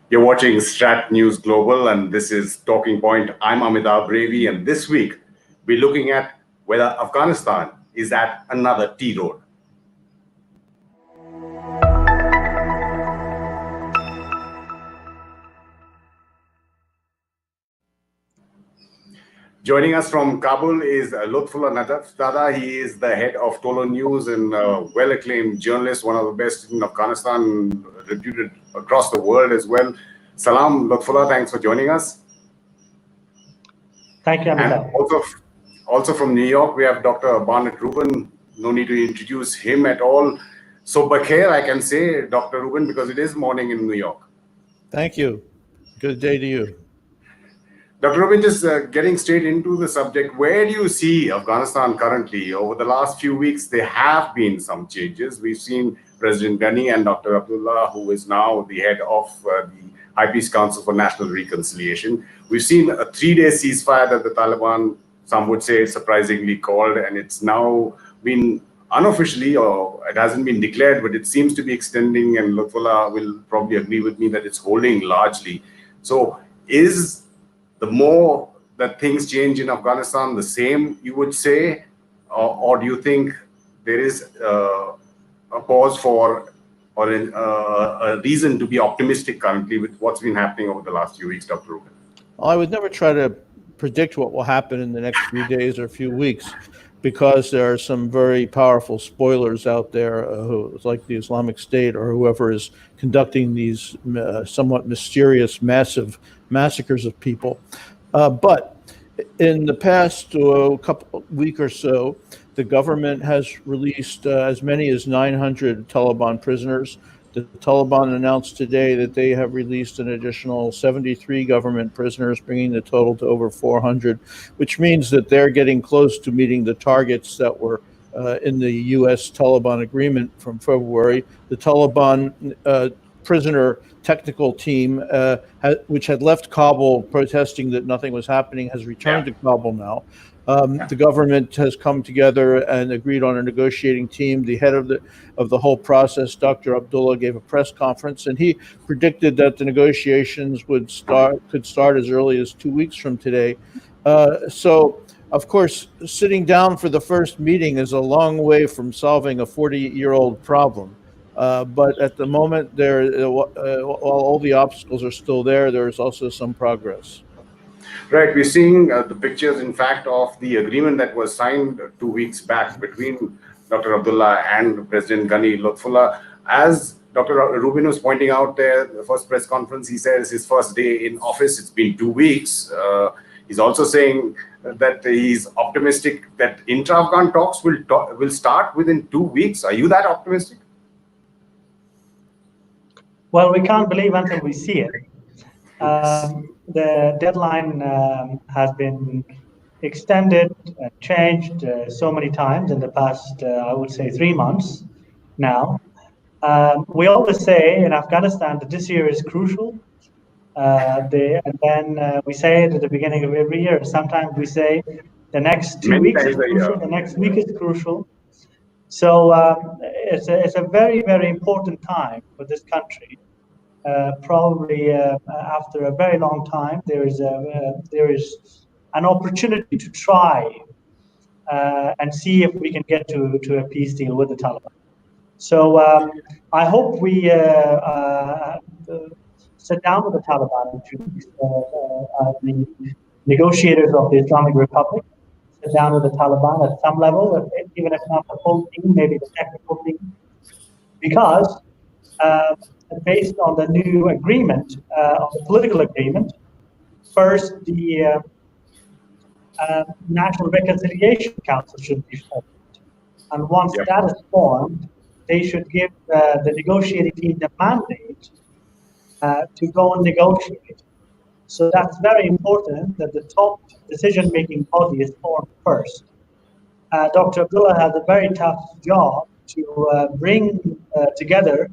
You're watching StratNews Global, and this is Talking Point. I'm Amitabh, Revi, and this week we're looking at whether Afghanistan is at another T-road. Joining us from Kabul is Lotfullah Najafizada. He is the head of TOLOnews and well-acclaimed journalist, one of the best in Afghanistan, reputed across the world as well. Salam, Lotfullah, thanks for joining us. Thank you, Amitabh. And also from New York, we have Dr. Barnett Rubin. No need to introduce him at all. So Bakhair, I can say, Dr. Rubin, because it is morning in New York. Thank you. Good day to you. Dr. Rubin, just getting straight into the subject, where do you see Afghanistan currently? Over the last few weeks, there have been some changes. We've seen President Ghani and Dr. Abdullah, who is now the head of the High Peace Council for National Reconciliation. We've seen a 3-day ceasefire that the Taliban, some would say, surprisingly called, and it's now been unofficially, or it hasn't been declared, but it seems to be extending, and Lotfullah will probably agree with me that it's holding largely. So is the more that things change in Afghanistan, the same, you would say, or do you think there is a pause for or a reason to be optimistic currently with what's been happening over the last few weeks, Dr. Rubin? I would never try to predict what will happen in the next few days or few weeks, because there are some very powerful spoilers out there, like the Islamic State or whoever is conducting these somewhat mysterious, massive massacres of people. But in the past week or so, the government has released as many as 900 Taliban prisoners. The Taliban announced today that they have released an additional 73 government prisoners, bringing the total to over 400, which means that they're getting close to meeting the targets that were in the U.S. Taliban agreement from February. The Taliban prisoner technical team, which had left Kabul protesting that nothing was happening, has returned to Kabul now. The government has come together and agreed on a negotiating team. The head of the whole process, Dr. Abdullah, gave a press conference, and he predicted that the negotiations could start as early as 2 weeks from today. So, of course, sitting down for the first meeting is a long way from solving a 40-year-old problem. But at the moment, while all the obstacles are still there, there is also some progress. Right, we're seeing the pictures, in fact, of the agreement that was signed 2 weeks back between Dr. Abdullah and President Ghani. Lotfullah, as Dr. Rubin was pointing out there, the first press conference, he says his first day in office, it's been 2 weeks. He's also saying that he's optimistic that intra-Afghan talks will start within 2 weeks. Are you that optimistic? Well, we can't believe until we see it. The deadline has been extended and changed so many times in the past, I would say, 3 months now. We always say in Afghanistan that this year is crucial. And then we say it at the beginning of every year. Sometimes we say the next 2 weeks is crucial, the next week is crucial. So it's a very, very important time for this country. Probably after a very long time, there is an opportunity to try and see if we can get to a peace deal with the Taliban. So I hope we sit down with the Taliban and the negotiators of the Islamic Republic, sit down with the Taliban at some level, even if not the full team, maybe the technical team, because based on the new agreement, on the political agreement, first the National Reconciliation Council should be formed. And once that is formed, they should give the negotiating team the mandate to go and negotiate. So that's very important that the top decision-making body is formed first. Dr. Abdullah has a very tough job to bring together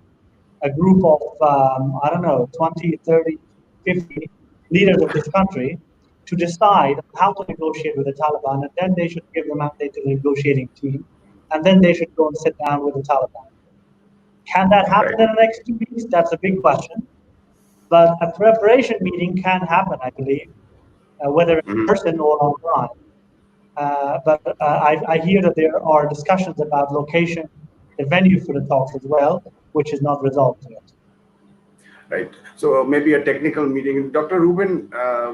a group of, I don't know, 20, 30, 50 leaders of this country to decide how to negotiate with the Taliban, and then they should give the mandate to the negotiating team, and then they should go and sit down with the Taliban. Can that happen in the next 2 weeks? That's a big question. But a preparation meeting can happen, I believe, whether in person or online. I hear that there are discussions about location, the venue for the talks as well, which is not resolved yet. Right. So maybe a technical meeting. Dr. Rubin,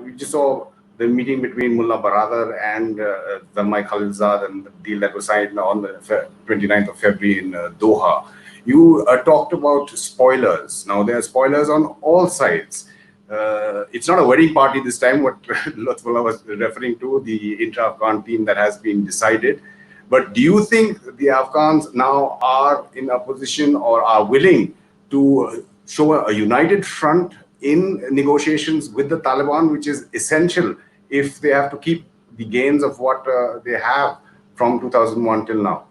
we just saw the meeting between Mullah Baradar and Zalmai Khalilzad and the deal that was signed on the 29th of February in Doha. You talked about spoilers. Now, there are spoilers on all sides. It's not a wedding party this time, what Lotfullah was referring to, the intra-Afghan team that has been decided. But do you think the Afghans now are in a position or are willing to show a united front in negotiations with the Taliban, which is essential if they have to keep the gains of what they have from 2001 till now?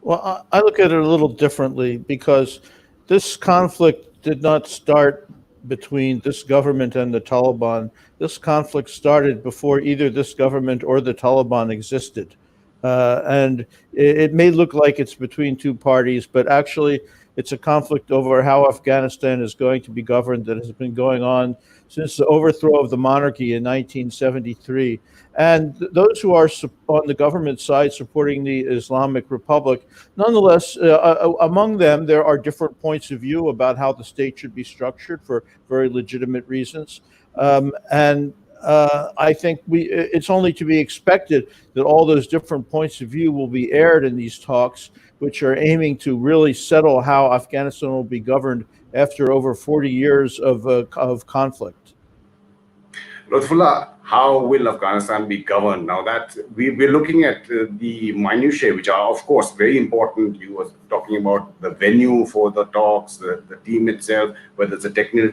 Well, I look at it a little differently, because this conflict did not start between this government and the Taliban. This conflict started before either this government or the Taliban existed. And it may look like it's between two parties, but actually it's a conflict over how Afghanistan is going to be governed that has been going on since the overthrow of the monarchy in 1973. And those who are on the government side supporting the Islamic Republic, nonetheless, among them, there are different points of view about how the state should be structured for very legitimate reasons. I think it's only to be expected that all those different points of view will be aired in these talks, which are aiming to really settle how Afghanistan will be governed after over 40 years of conflict. Lotfullah, how will Afghanistan be governed? Now that we're looking at the minutiae, which are, of course, very important. You were talking about the venue for the talks, the team itself, whether it's a technical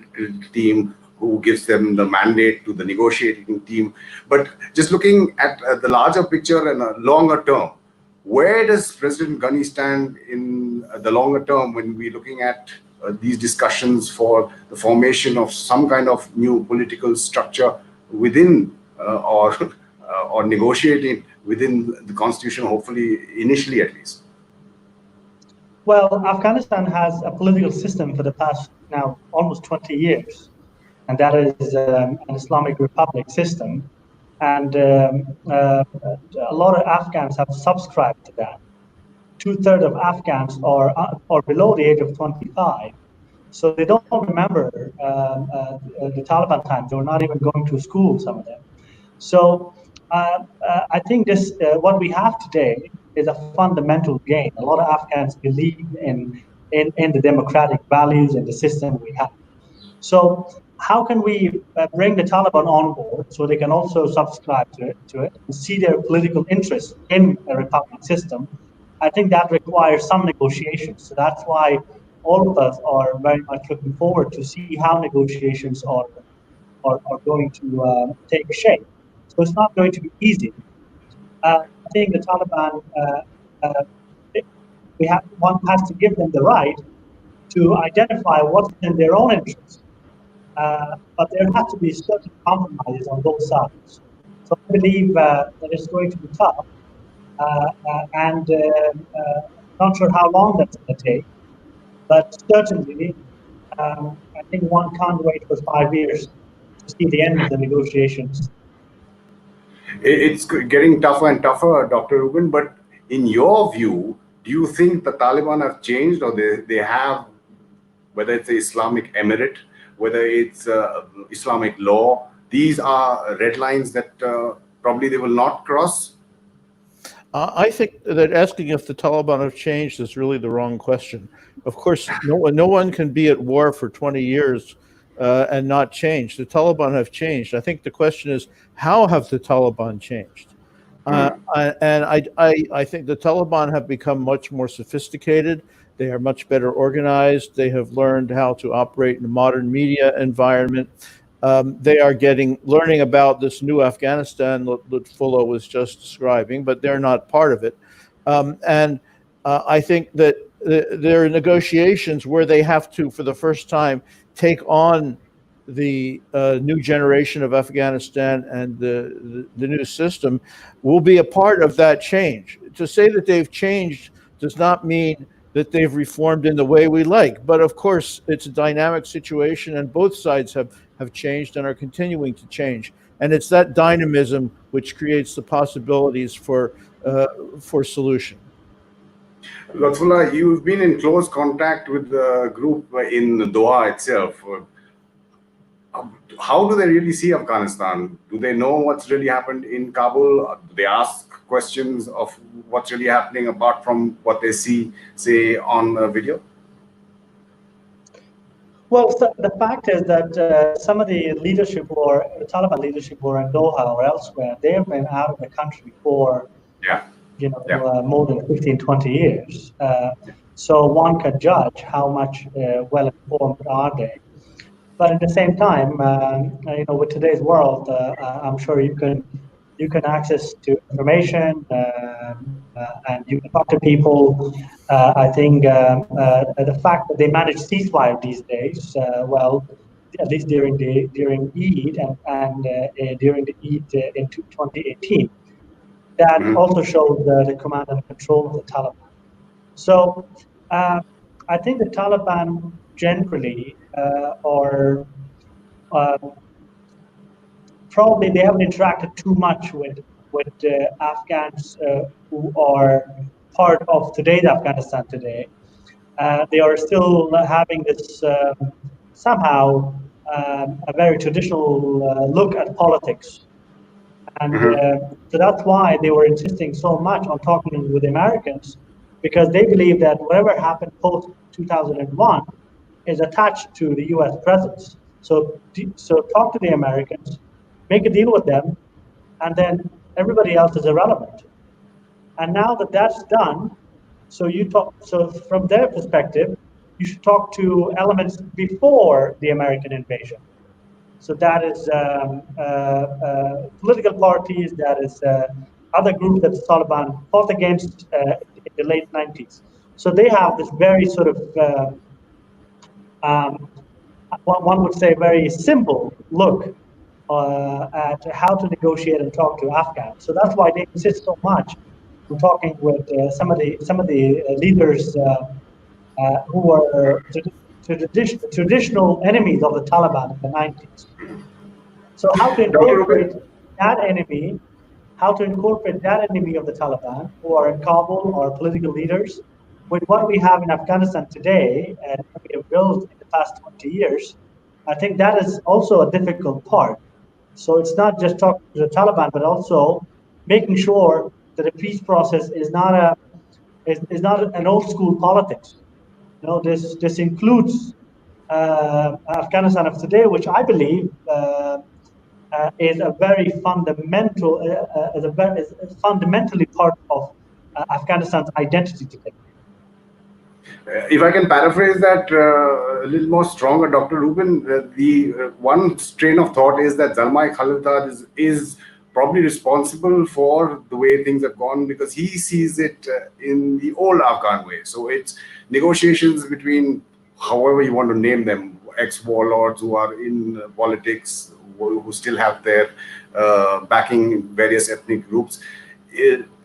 team, who gives them the mandate to the negotiating team. But just looking at the larger picture and a longer term, where does President Ghani stand in the longer term when we're looking at these discussions for the formation of some kind of new political structure within or negotiating within the constitution, hopefully initially at least? Well, Afghanistan has a political system for the past now almost 20 years. And that is an Islamic Republic system. And a lot of Afghans have subscribed to that. 2/3 of Afghans are below the age of 25. So they don't remember the Taliban times. They were not even going to school, some of them. So I think what we have today is a fundamental gain. A lot of Afghans believe in the democratic values and the system we have. So how can we bring the Taliban on board so they can also subscribe to it and see their political interest in a republic system? I think that requires some negotiations. So that's why all of us are very much looking forward to see how negotiations are going to take shape. So it's not going to be easy. I think the Taliban, one has to give them the right to identify what's in their own interest. But there have to be certain compromises on both sides. So I believe that it's going to be tough, and not sure how long that's going to take. But certainly, I think one can't wait for 5 years to see the end of the negotiations. It's getting tougher and tougher, Dr. Rubin. But in your view, do you think the Taliban have changed, or they have, whether it's the Islamic Emirate, whether it's Islamic law, these are red lines that probably they will not cross? I think that asking if the Taliban have changed is really the wrong question. Of course, no one can be at war for 20 years and not change. The Taliban have changed. I think the question is, how have the Taliban changed? I think the Taliban have become much more sophisticated. They are much better organized. They have learned how to operate in a modern media environment. They are learning about this new Afghanistan that Lotfullah was just describing, but they're not part of it. I think that there are negotiations where they have to, for the first time, take on the new generation of Afghanistan and the new system will be a part of that change. To say that they've changed does not mean that they've reformed in the way we like. But of course, it's a dynamic situation, and both sides have changed and are continuing to change. And it's that dynamism which creates the possibilities for solution. Lotfullah, you've been in close contact with the group in Doha itself. How do they really see Afghanistan? Do they know what's really happened in Kabul? Do they ask questions of what's really happening apart from what they see, say, on video? Well, so the fact is that some of the leadership or the Taliban leadership who are in Doha or elsewhere, they have been out of the country for more than 15, 20 years. So one can judge how much well informed are they. But at the same time, with today's world, I'm sure you can access to information and you can talk to people. I think the fact that they manage ceasefire these days, at least during Eid and during the Eid in 2018, that also shows the command and control of the Taliban. So I think the Taliban generally, probably they haven't interacted too much with Afghans who are part of today's Afghanistan today. They are still having this somehow a very traditional look at politics. And so that's why they were insisting so much on talking with the Americans, because they believe that whatever happened post 2001 is attached to the U.S. presence. So talk to the Americans, make a deal with them, and then everybody else is irrelevant. And now that that's done, so from their perspective, you should talk to elements before the American invasion. So that is political parties, that is other groups that the Taliban fought against in the late 90s. So they have this very sort of, one would say, very simple look at how to negotiate and talk to Afghans. So that's why they insist so much on talking with some of the leaders who were traditional enemies of the Taliban in the 90s. So how to incorporate that enemy of the Taliban who are in Kabul or political leaders with what we have in Afghanistan today and what we have built in the past 20 years, I think that is also a difficult part. So it's not just talking to the Taliban, but also making sure that the peace process is not an old school politics. This includes Afghanistan of today, which I believe is a very fundamental, is fundamentally part of Afghanistan's identity today. If I can paraphrase that a little more stronger, Dr. Rubin, the one strain of thought is that Zalmay Khalilzad is probably responsible for the way things have gone because he sees it in the old Afghan way. So it's negotiations between, however you want to name them, ex-warlords who are in politics, who still have their backing in various ethnic groups.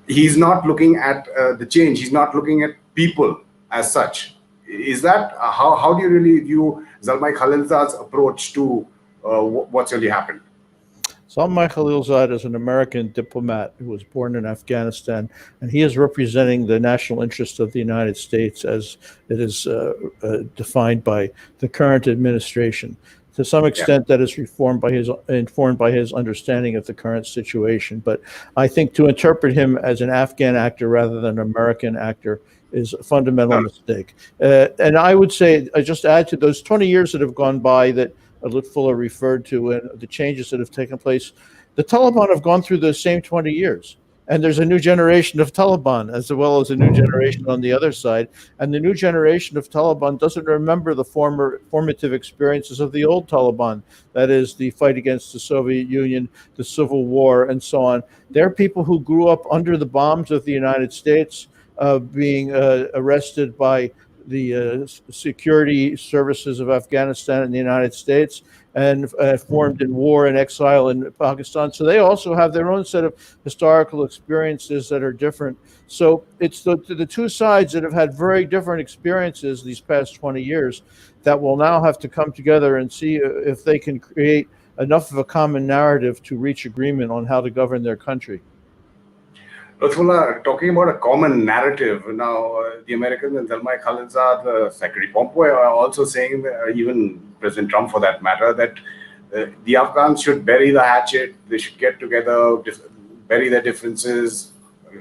He's not looking at the change. He's not looking at people as such. Is that how do you really view Zalmay Khalilzad's approach to what's really happened? Zalmay Khalilzad is an American diplomat who was born in Afghanistan, and he is representing the national interest of the United States as it is defined by the current administration. To some extent, that is informed by his understanding of the current situation. But I think to interpret him as an Afghan actor rather than an American actor is a fundamental mistake. And I would say, I just add to those 20 years that have gone by that Lotfullah referred to and the changes that have taken place, the Taliban have gone through those same 20 years. And there's a new generation of Taliban as well as a new generation on the other side. And the new generation of Taliban doesn't remember the formative experiences of the old Taliban. That is the fight against the Soviet Union, the Civil War, and so on. They're people who grew up under the bombs of the United States, being arrested by security services of Afghanistan and the United States, and formed in war and exile in Pakistan. So they also have their own set of historical experiences that are different. So it's the two sides that have had very different experiences these past 20 years that will now have to come together and see if they can create enough of a common narrative to reach agreement on how to govern their country. Lotfullah, talking about a common narrative, now the Americans and Zalmay Khalilzad, Secretary Pompeo are also saying, even President Trump for that matter, that the Afghans should bury the hatchet, they should get together, bury their differences,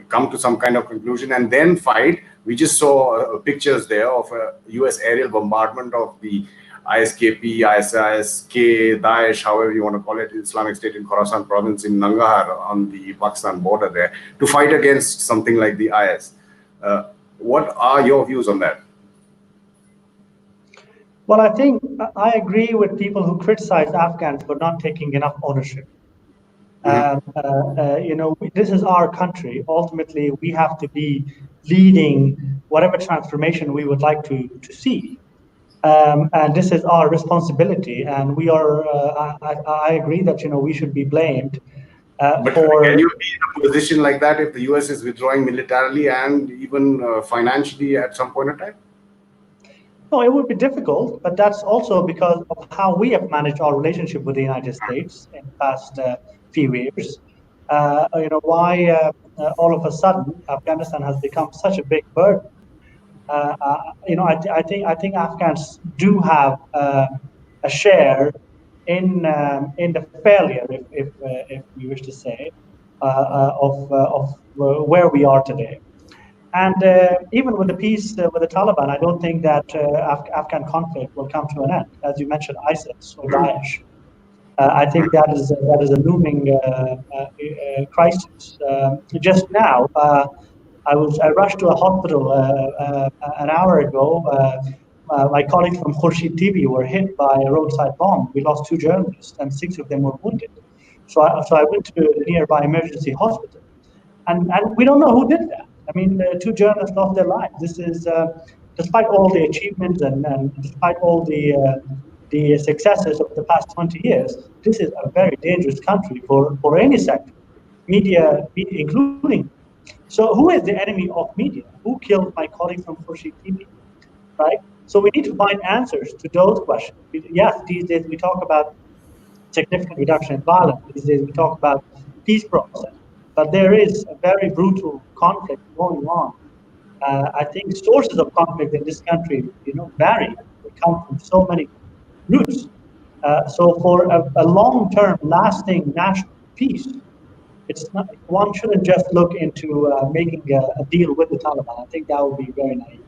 come to some kind of conclusion and then fight. We just saw pictures there of a US aerial bombardment of the ISKP, ISIS-K, Daesh, however you want to call it, Islamic State in Khorasan province in Nangarhar on the Pakistan border there, to fight against something like the IS. What are your views on that? Well, I think I agree with people who criticize Afghans for not taking enough ownership. This is our country. Ultimately, we have to be leading whatever transformation we would like to see. And this is our responsibility. And we are, I agree that, we should be blamed but can you be in a position like that if the US is withdrawing militarily and even financially at some point in time? No, it would be difficult, but that's also because of how we have managed our relationship with the United States in the past few years. Why all of a sudden Afghanistan has become such a big burden. I think Afghans do have a share in the failure, if we wish to say, of where we are today. And even with the peace with the Taliban, I don't think that Afghan conflict will come to an end. As you mentioned, ISIS or Daesh. I think that is a looming crisis. Just now, I rushed to a hospital an hour ago. My colleagues from Khurshid TV were hit by a roadside bomb. We lost 2 journalists, and 6 of them were wounded. So I went to the nearby emergency hospital, and we don't know who did that. I mean, 2 journalists lost their lives. This is, despite all the achievements and despite all the successes of the past 20 years, this is a very dangerous country for any sector, media including. So who is the enemy of media? Who killed my colleague from Khurshid TV, right? So we need to find answers to those questions. Yes, these days we talk about significant reduction in violence. These days we talk about peace process. But there is a very brutal conflict going on. I think sources of conflict in this country, vary. They come from so many roots. So for a long-term, lasting national peace, it's not. One shouldn't just look into making a deal with the Taliban. I think that would be very naive.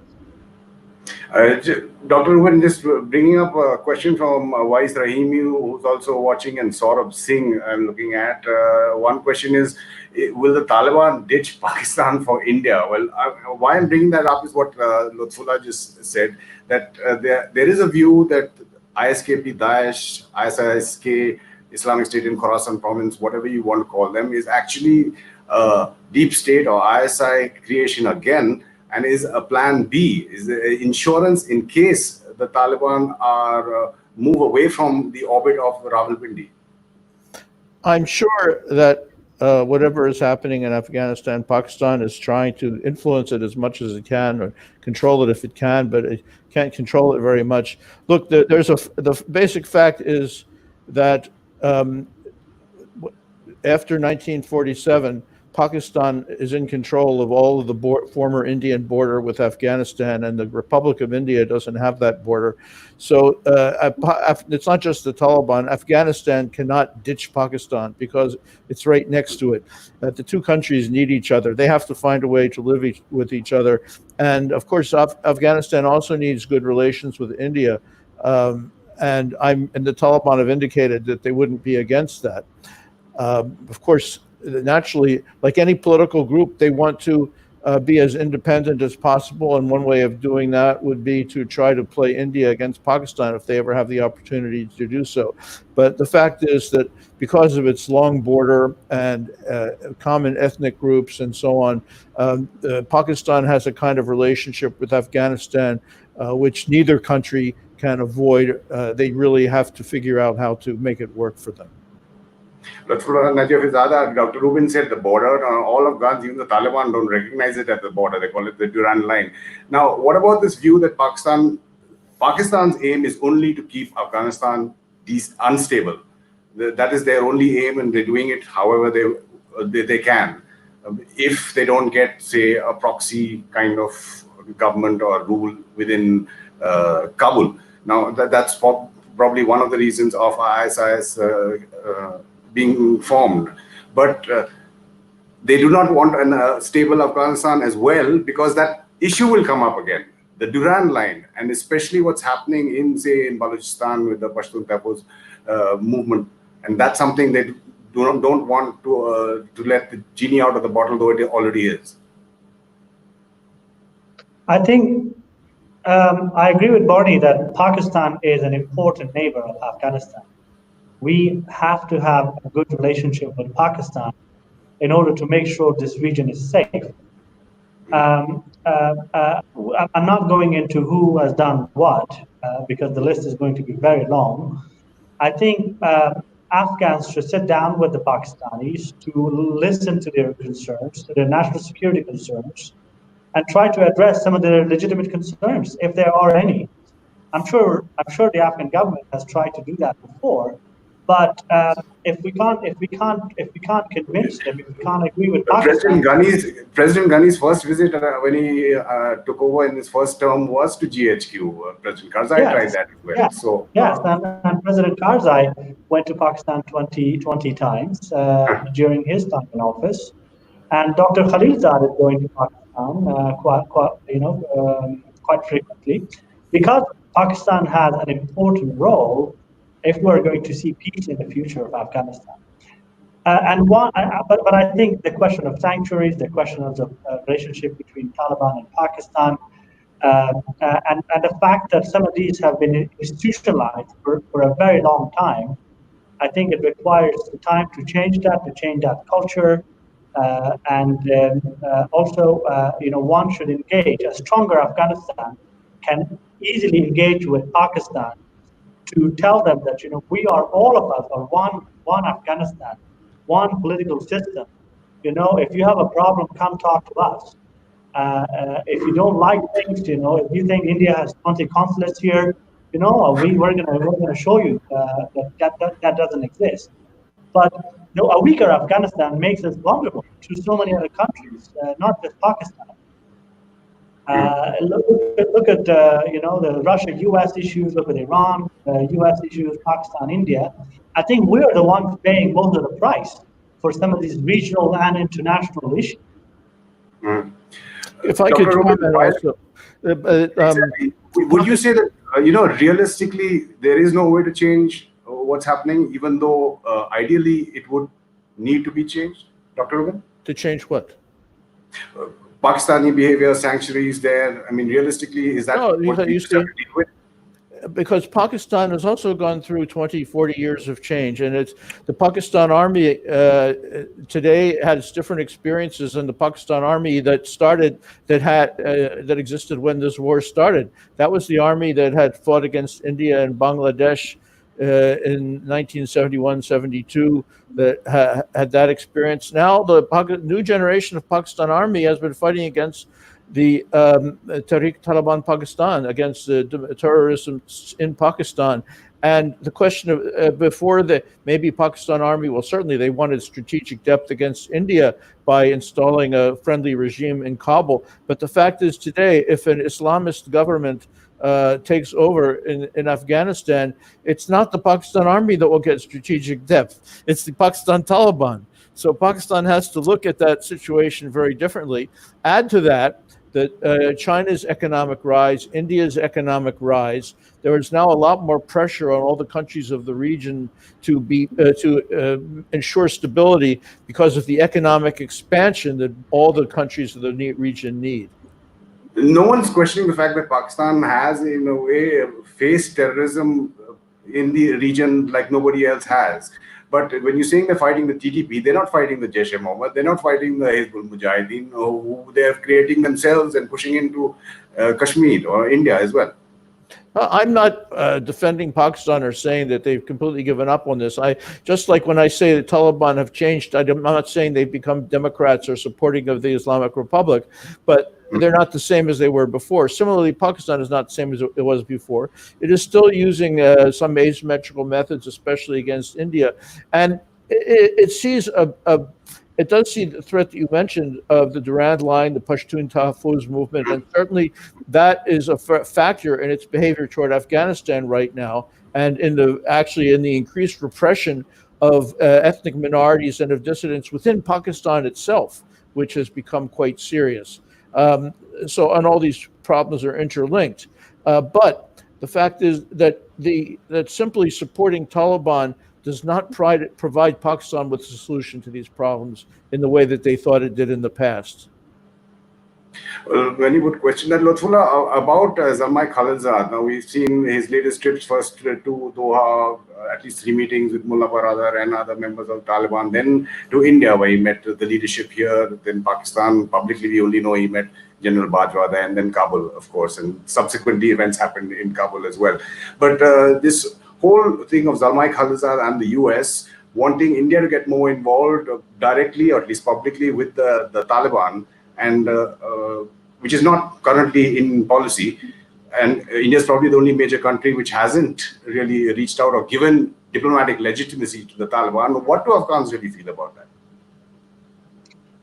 Dr. Rubin, just bringing up a question from Wais Rahimi, who's also watching, and Saurabh Singh I'm looking at. One question is, will the Taliban ditch Pakistan for India? Well, why I'm bringing that up is what Lotfullah just said, that there is a view that ISKP, Daesh, ISIS-K, Islamic State in Khorasan province, whatever you want to call them, is actually a deep state or ISI creation again, and is a plan B, is insurance in case the Taliban are move away from the orbit of Rawalpindi. I'm sure that whatever is happening in Afghanistan, Pakistan is trying to influence it as much as it can, or control it if it can, but it can't control it very much. Look, the basic fact is that after 1947, Pakistan is in control of all of the former Indian border with Afghanistan, and the Republic of India doesn't have that border. So it's not just the Taliban. Afghanistan cannot ditch Pakistan because it's right next to it. The 2 countries need each other. They have to find a way to live with each other. And of course, Afghanistan also needs good relations with India. And the Taliban have indicated that they wouldn't be against that. Of course, naturally, like any political group, they want to be as independent as possible, and one way of doing that would be to try to play India against Pakistan if they ever have the opportunity to do so. But the fact is that because of its long border and common ethnic groups and so on, Pakistan has a kind of relationship with Afghanistan which neither country can avoid. They really have to figure out how to make it work for them. Lotfullah, Najafizada, Dr. Rubin said the border, all Afghans, even the Taliban, don't recognize it as the border. They call it the Durand line. Now, what about this view that Pakistan's aim is only to keep Afghanistan unstable? That is their only aim, and they're doing it however they can. If they don't get, say, a proxy kind of government or rule within Kabul. Now, that's probably one of the reasons of ISIS being formed. But they do not want a stable Afghanistan as well, because that issue will come up again. The Durand line, and especially what's happening in, say, in Balochistan with the Pashtun Tapo's movement. And that's something they don't want to let the genie out of the bottle, though it already is. I think I agree with Barney that Pakistan is an important neighbor of Afghanistan. We have to have a good relationship with Pakistan in order to make sure this region is safe. I'm not going into who has done what, because the list is going to be very long. I think Afghans should sit down with the Pakistanis to listen to their concerns, to their national security concerns, and try to address some of their legitimate concerns, if there are any. I'm sure the Afghan government has tried to do that before, but if we can't convince them, if we can't agree with Pakistan. President Ghani's first visit when he took over in his first term was to GHQ. President Karzai tried that as well. Yes, so yes, and President Karzai went to Pakistan 20 times during his time in office, and Dr. Khalilzad is going to Pakistan quite frequently, because Pakistan has an important role if we're going to see peace in the future of Afghanistan. But I think the question of sanctuaries, the question of the relationship between Taliban and Pakistan, and the fact that some of these have been institutionalized for a very long time, I think it requires the time to change that culture, also, one should engage. A stronger Afghanistan can easily engage with Pakistan to tell them that we are, all of us are one Afghanistan, one political system. If you have a problem, come talk to us. If you don't like things, if you think India has 20 consulates here, we're gonna show you that doesn't exist. But a weaker Afghanistan makes us vulnerable to so many other countries, not just Pakistan. Look at the Russia-U.S. issues. Look at Iran, U.S. issues, Pakistan, India. I think we're the ones paying most of the price for some of these regional and international issues. If I could comment also, exactly. Would you say that realistically there is no way to change what's happening, even though ideally it would need to be changed, Dr. Rubin? To change what? Pakistani behavior, sanctuaries there. I mean, realistically, is that what you have to deal with? Because Pakistan has also gone through 20, 40 years of change, and it's the Pakistan Army today has different experiences than the Pakistan Army that existed when this war started. That was the army that had fought against India and Bangladesh in 1971-72, that had that experience. Now the new generation of Pakistan Army has been fighting against the Taliban Pakistan, against the terrorism in Pakistan. And the question of before maybe Pakistan Army, well, certainly they wanted strategic depth against India by installing a friendly regime in Kabul. But the fact is today, if an Islamist government takes over in Afghanistan, it's not the Pakistan Army that will get strategic depth. It's the Pakistan Taliban. So Pakistan has to look at that situation very differently. Add to that China's economic rise, India's economic rise. There is now a lot more pressure on all the countries of the region to ensure stability because of the economic expansion that all the countries of the region need. No one's questioning the fact that Pakistan has, in a way, faced terrorism in the region like nobody else has. But when you're saying they're fighting the TTP, they're not fighting the Jaish-e-Mohammed, they're not fighting the Hizbul Mujahideen, who they're creating themselves and pushing into Kashmir or India as well. I'm not defending Pakistan or saying that they've completely given up on this. Just like when I say the Taliban have changed, I'm not saying they've become Democrats or supporting of the Islamic Republic, but they're not the same as they were before. Similarly, Pakistan is not the same as it was before. It is still using some asymmetrical methods, especially against India, and it sees it does see the threat that you mentioned of the Durand Line, the Pashtun Tahfuz movement, and certainly that is a factor in its behavior toward Afghanistan right now, and in the increased repression of ethnic minorities and of dissidents within Pakistan itself, which has become quite serious. And all these problems are interlinked. But the fact is that simply supporting Taliban does not provide Pakistan with a solution to these problems in the way that they thought it did in the past. Well, many would question that. Lotfullah, about Zalmay Khalilzad, now we've seen his latest trips, first to Doha, at least 3 meetings with Mullah Baradar and other members of Taliban, then to India, where he met the leadership here, then Pakistan. Publicly, we only know he met General Bajwa there, and then Kabul, of course, and subsequently events happened in Kabul as well. But this whole thing of Zalmay Khalilzad and the US wanting India to get more involved directly, or at least publicly, with the Taliban, and which is not currently in policy. And India is probably the only major country which hasn't really reached out or given diplomatic legitimacy to the Taliban. What do Afghans really feel about that?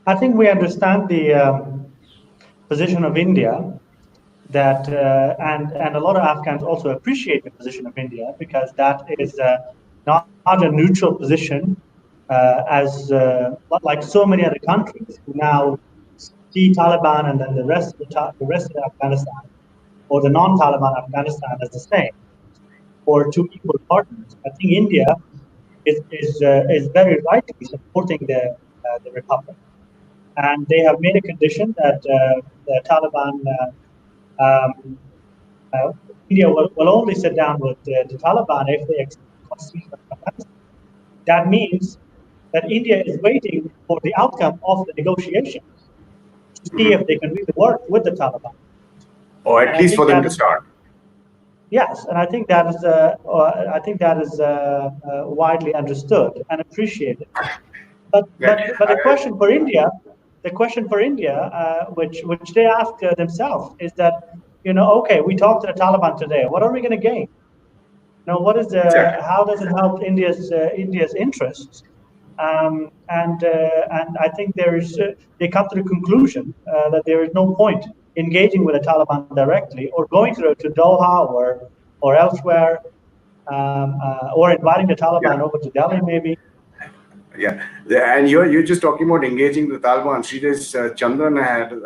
I think we understand the position of India, that and a lot of Afghans also appreciate the position of India, because that is not a neutral position, as like so many other countries who now see Taliban and then the rest of Afghanistan, or the non-Taliban Afghanistan, as the same, or two equal partners. I think India is very rightly supporting the republic, and they have made a condition that the Taliban. India will only sit down with the Taliban if they accept the constitution of Afghanistan. That means that India is waiting for the outcome of the negotiations to see if they can really work with the Taliban. Or at least for them to start. Yes, and I think that is widely understood and appreciated. But the question for India, which they ask themselves, is that, okay, we talked to the Taliban today. What are we going to gain? What is how does it help India's interests? And I think they come to the conclusion that there is no point engaging with the Taliban directly, or going to Doha or elsewhere, or inviting the Taliban over to Delhi, maybe. Yeah, and you're just talking about engaging the Taliban. Sridhar Chandran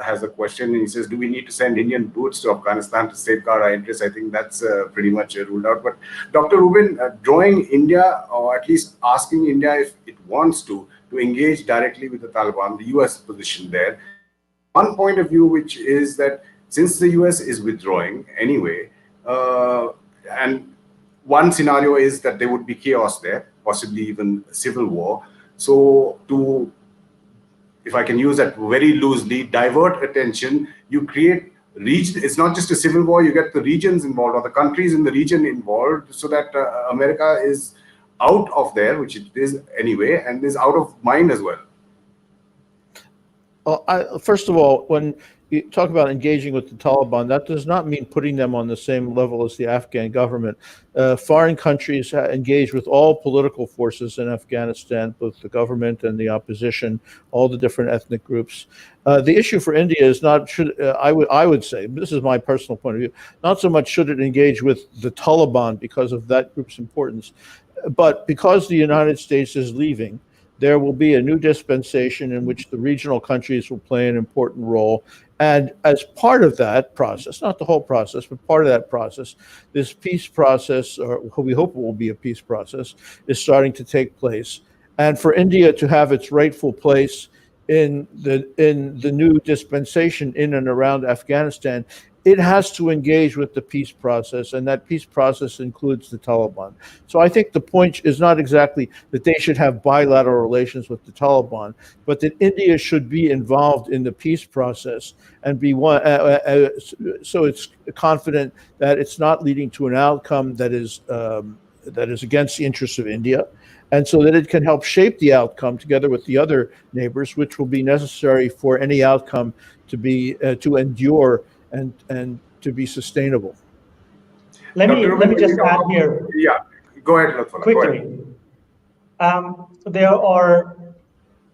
has a question, and he says, do we need to send Indian boots to Afghanistan to safeguard our interests? I think that's pretty much ruled out. But Dr. Rubin, drawing India, or at least asking India if it wants to engage directly with the Taliban, the US position there. One point of view, which is that since the US is withdrawing anyway, and one scenario is that there would be chaos there, possibly even civil war. So if I can use that very loosely, divert attention, you create region. It's not just a civil war, you get the regions involved, or the countries in the region involved, so that America is out of there, which it is anyway, and is out of mind as well. First of all, when you talk about engaging with the Taliban, that does not mean putting them on the same level as the Afghan government. Foreign countries engage with all political forces in Afghanistan, both the government and the opposition, all the different ethnic groups. The issue for India is not, I would say, this is my personal point of view, not so much should it engage with the Taliban because of that group's importance, but because the United States is leaving, there will be a new dispensation in which the regional countries will play an important role. And as part of that process, not the whole process, but part of that process, this peace process, or we hope it will be a peace process, is starting to take place. And for India to have its rightful place in the new dispensation in and around Afghanistan it has to engage with the peace process, and that peace process includes the Taliban. So I think the point is not exactly that they should have bilateral relations with the Taliban, but that India should be involved in the peace process and be one, so it's confident that it's not leading to an outcome that is against the interests of India, and so that it can help shape the outcome together with the other neighbors, which will be necessary for any outcome to be to endure and to be sustainable. Let me just add here. Yeah, go ahead, Lotfullah. Quickly. There are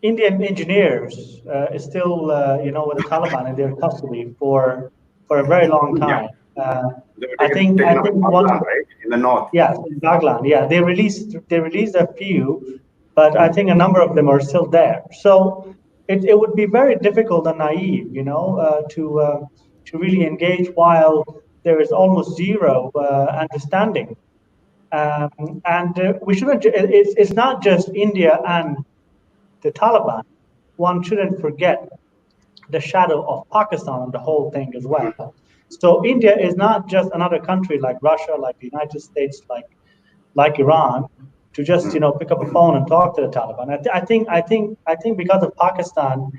Indian engineers still, with the Taliban in their custody for a very long time. I think one, right, in the north. Yeah, in Baglan. Yeah, they released a few, but I think a number of them are still there. So it would be very difficult and naive, to really engage while there is almost zero understanding. And we shouldn't. It's not just India and the Taliban. One shouldn't forget the shadow of Pakistan on the whole thing as well. So India is not just another country like Russia, like the United States, like Iran, to just pick up a phone and talk to the Taliban. I think because of Pakistan,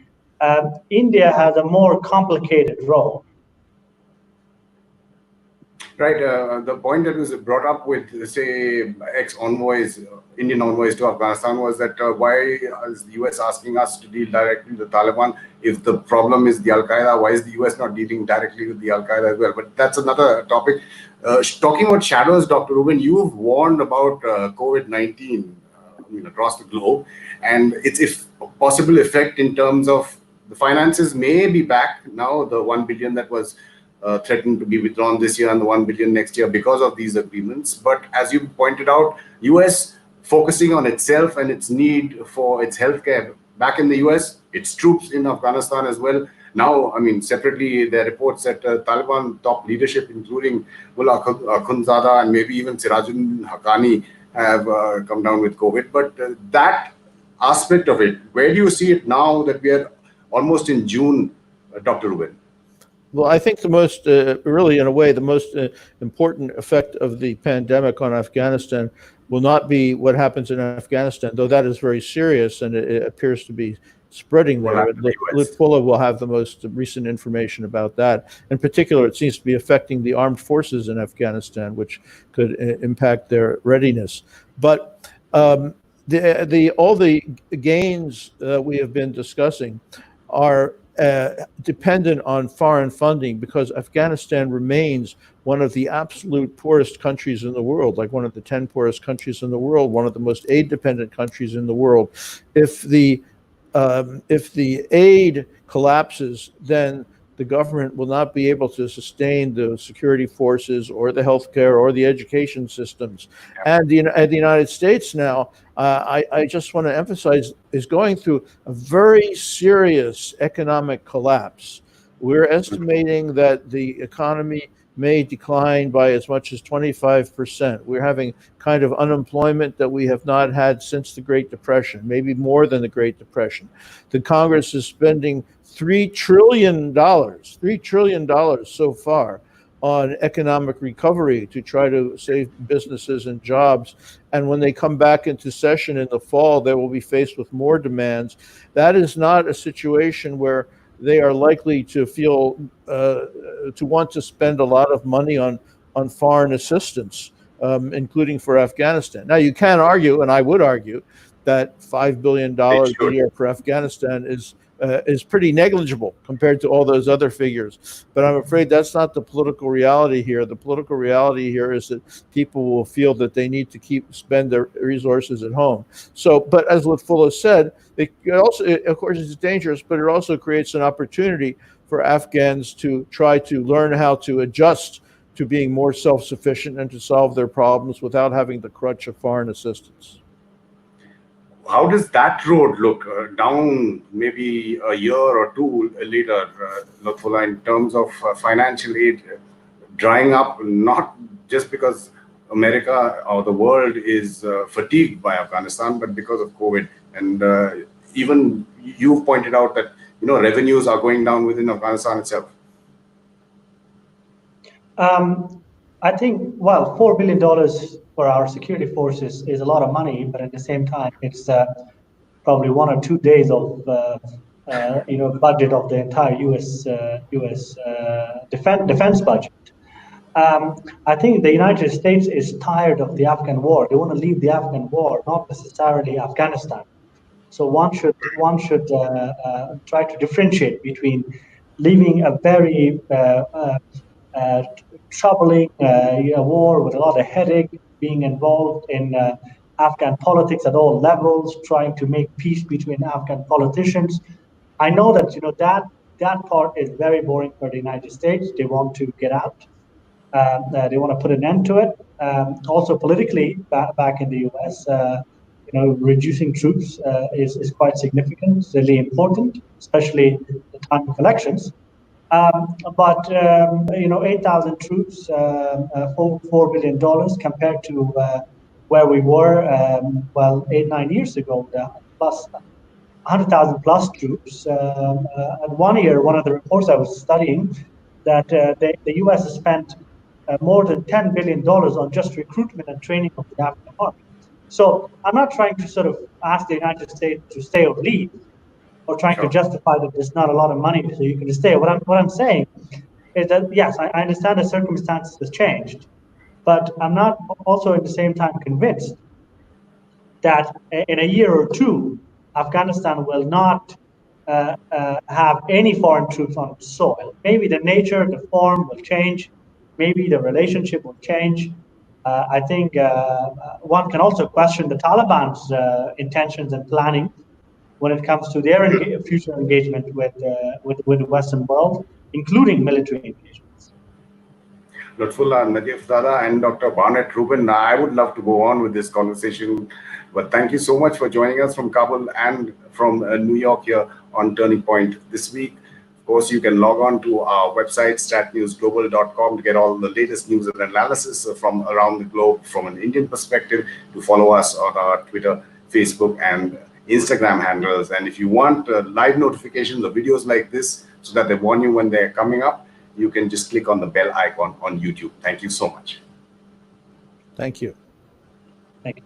India has a more complicated role. Right. The point that was brought up with, say, ex-envoys, Indian envoys to Afghanistan was that why is the US asking us to deal directly with the Taliban? If the problem is the Al-Qaeda, why is the US not dealing directly with the Al-Qaeda as well? But that's another topic. Talking about shadows, Dr. Rubin, you've warned about COVID-19 across the globe and its possible effect in terms of the finances may be back now, the 1 billion that was threatened to be withdrawn this year and the 1 billion next year because of these agreements. But as you pointed out, US focusing on itself and its need for its healthcare back in the US, its troops in Afghanistan as well. Now, separately, there are reports that Taliban top leadership, including Mullah Akhundzada and maybe even Sirajuddin Haqqani, have come down with COVID. But that aspect of it, where do you see it now that we are almost in June, Dr. Rubin? Well, I think the most, really in a way, the most important effect of the pandemic on Afghanistan will not be what happens in Afghanistan, though that is very serious and it appears to be spreading there. Lotfullah will have the most recent information about that. In particular, it seems to be affecting the armed forces in Afghanistan, which could impact their readiness. But all the gains we have been discussing are dependent on foreign funding, because Afghanistan remains one of the absolute poorest countries in the world, like one of the 10 poorest countries in the world, one of the most aid-dependent countries in the world. If the aid collapses, then the government will not be able to sustain the security forces or the healthcare or the education systems. And the United States now, I just want to emphasize, is going through a very serious economic collapse. We're estimating that the economy may decline by as much as 25%. We're having kind of unemployment that we have not had since the Great Depression, maybe more than the Great Depression. The Congress is spending $3 trillion so far on economic recovery to try to save businesses and jobs. And when they come back into session in the fall, they will be faced with more demands. That is not a situation where they are likely to feel to want to spend a lot of money on foreign assistance, including for Afghanistan. Now, you can argue, and I would argue, that $5 billion a year for Afghanistan is pretty negligible compared to all those other figures. But I'm afraid that's not the political reality here. The political reality here is that people will feel that they need to spend their resources at home. So, but as Lotfullah said, it also, of course, it's dangerous, but it also creates an opportunity for Afghans to try to learn how to adjust to being more self-sufficient and to solve their problems without having the crutch of foreign assistance. How does that road look down maybe a year or two later, Lotfullah, in terms of financial aid drying up, not just because America or the world is fatigued by Afghanistan, but because of COVID? And even you've pointed out that revenues are going down within Afghanistan itself. I think, well, $4 billion for our security forces is a lot of money, but at the same time, it's probably 1 or 2 days of budget of the entire U.S. defense budget. I think the United States is tired of the Afghan war. They want to leave the Afghan war, not necessarily Afghanistan. So one should try to differentiate between leaving a very troubling war with a lot of headache, being involved in Afghan politics at all levels, trying to make peace between Afghan politicians. I know that that part is very boring for the United States. They want to get out. They want to put an end to it. Also politically, back in the U.S., reducing troops is quite significant. It's really important, especially the time of elections. But 8,000 troops, $4 billion compared to where we were, 8-9 years ago, plus 100,000 plus troops. And 1 year, one of the reports I was studying, that the U.S. has spent more than $10 billion on just recruitment and training of the Afghan army. So I'm not trying to sort of ask the United States to stay or leave, or trying to justify that there's not a lot of money so you can stay. What I'm saying is that, yes, I understand the circumstances have changed, but I'm not also at the same time convinced that in a year or two, Afghanistan will not have any foreign troops on its soil. Maybe the nature, the form will change. Maybe the relationship will change. I think one can also question the Taliban's intentions and planning when it comes to their future engagement with the Western world, including military engagements. Lotfullah, Najafizada, and Dr. Barnett Rubin, I would love to go on with this conversation, but thank you so much for joining us from Kabul and from New York here on Turning Point this week. Of course, you can log on to our website, StratNewsGlobal.com, to get all the latest news and analysis from around the globe from an Indian perspective, to follow us on our Twitter, Facebook, and Instagram handles. And if you want live notifications of videos like this so that they warn you when they're coming up, you can just click on the bell icon on YouTube. Thank you so much. Thank you. Thank you.